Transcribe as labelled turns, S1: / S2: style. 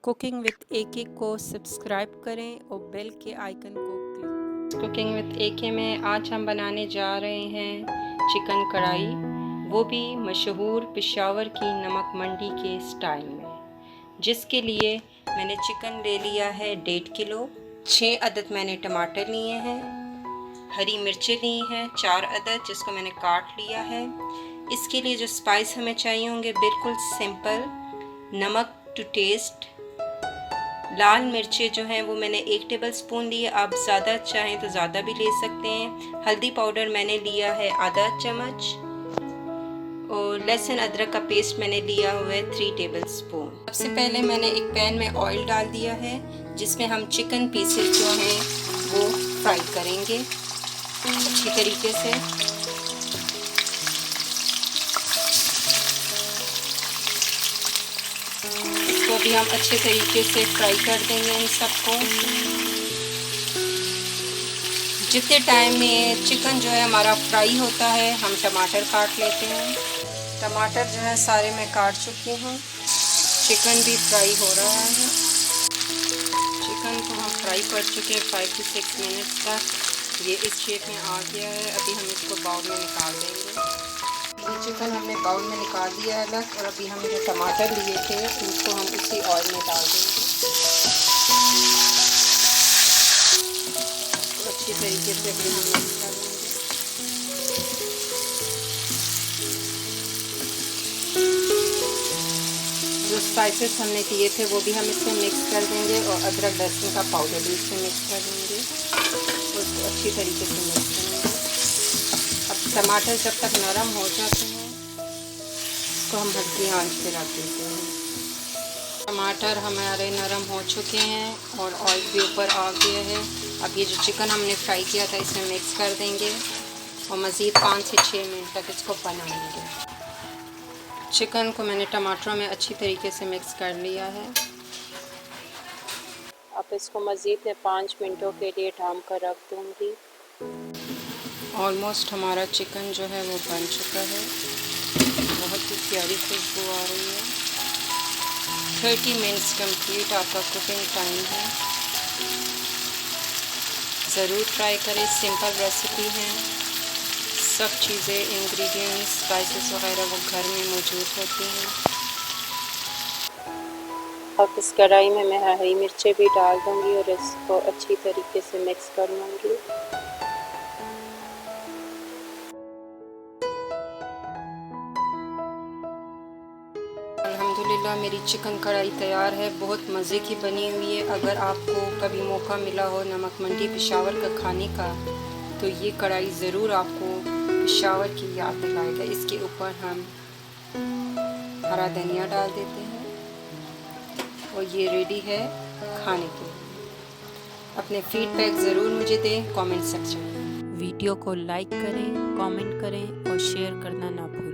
S1: Cooking with एके को subscribe करें और बेल के आइकन को क्लिक। कुकिंग विद एके में आज हम बनाने जा रहे हैं चिकन कढ़ाई, वो भी मशहूर पेशावर की नमक मंडी के स्टाइल में। जिसके लिए मैंने चिकन ले लिया है 1.5 किलो, 6 अदद मैंने टमाटर लिए हैं, हरी मिर्चें ली हैं 4 अदद जिसको मैंने काट लिया है। इसके लिए जो स्पाइस हमें चाहिए होंगे बिल्कुल सिंपल, नमक टू टेस्ट, लाल मिर्चें जो हैं वो मैंने 1 टेबलस्पून ली है, आप ज़्यादा चाहें तो ज़्यादा भी ले सकते हैं। हल्दी पाउडर मैंने लिया है आधा चम्मच और लहसुन अदरक का पेस्ट मैंने लिया हुआ है 3 टेबलस्पून। सबसे पहले मैंने एक पैन में ऑयल डाल दिया है जिसमें हम चिकन पीसेस जो हैं वो फ्राई करेंगे अच्छी तरीके से। इसको भी हम अच्छे तरीके से फ्राई कर देंगे इन सबको। जितने टाइम में चिकन जो है हमारा फ्राई होता है हम टमाटर काट लेते हैं। टमाटर जो है सारे मैं काट चुकी हूँ। चिकन भी फ्राई हो रहा है। चिकन को हम फ्राई कर चुके हैं 5 से 6 मिनट्स तक। ये इस शेप में आ गया है। अभी हम इसको बाउल में निकाल देंगे। ये चिकन हमने बाउल में निकाल दिया है अलग, और अभी हम जो टमाटर लिए थे उनको हम उसी ऑयल में डाल देंगे। तो अच्छी तरीके से अभी हम मिक्स कर देंगे। जो स्पाइसेस हमने किए थे वो भी हम इसमें मिक्स कर देंगे और अदरक लहसुन का पाउडर भी इसमें मिक्स कर देंगे। उसको अच्छी तरीके से मिक्स करेंगे। अब टमाटर जब तक नरम हो जाते हैं तो हम हल्की आंच पे रख देते हैं। टमाटर हमारे नरम हो चुके हैं और ऑयल भी ऊपर आ गया है। अब ये जो चिकन हमने फ्राई किया था इसमें मिक्स कर देंगे और मज़ीद 5 से 6 मिनट तक इसको बनाएंगे। चिकन को मैंने टमाटरों में अच्छी तरीके से मिक्स कर लिया है। अब इसको मज़ीद मैं 5 मिनटों के लिए ढाँप कर रख दूँगी। ऑलमोस्ट हमारा चिकन जो है वो बन चुका है। बहुत ही प्यारी खुशबू आ रही है। 30 मिनट्स कंप्लीट आपका कुकिंग टाइम है। ज़रूर ट्राई करें, सिंपल रेसिपी है। सब चीज़ें, इंग्रेडिएंट्स, स्पाइसेस वगैरह वो घर में मौजूद होती हैं। अब इस कढ़ाई में मैं हरी मिर्चें भी डाल दूँगी और इसको अच्छी तरीके से मिक्स कर लूँगी। अल्हम्दुलिल्लाह मेरी चिकन कढ़ाई तैयार है। बहुत मज़े की बनी हुई है। अगर आपको कभी मौका मिला हो नमक मंडी पेशावर का खाने का तो ये कढ़ाई ज़रूर आपको पेशावर की याद दिलाएगा। इसके ऊपर हम हरा धनिया डाल देते हैं और ये रेडी है खाने के लिए। अपने फीडबैक ज़रूर मुझे दें कमेंट सेक्शन में। वीडियो को लाइक करें, कमेंट करें और शेयर करना ना भूलें।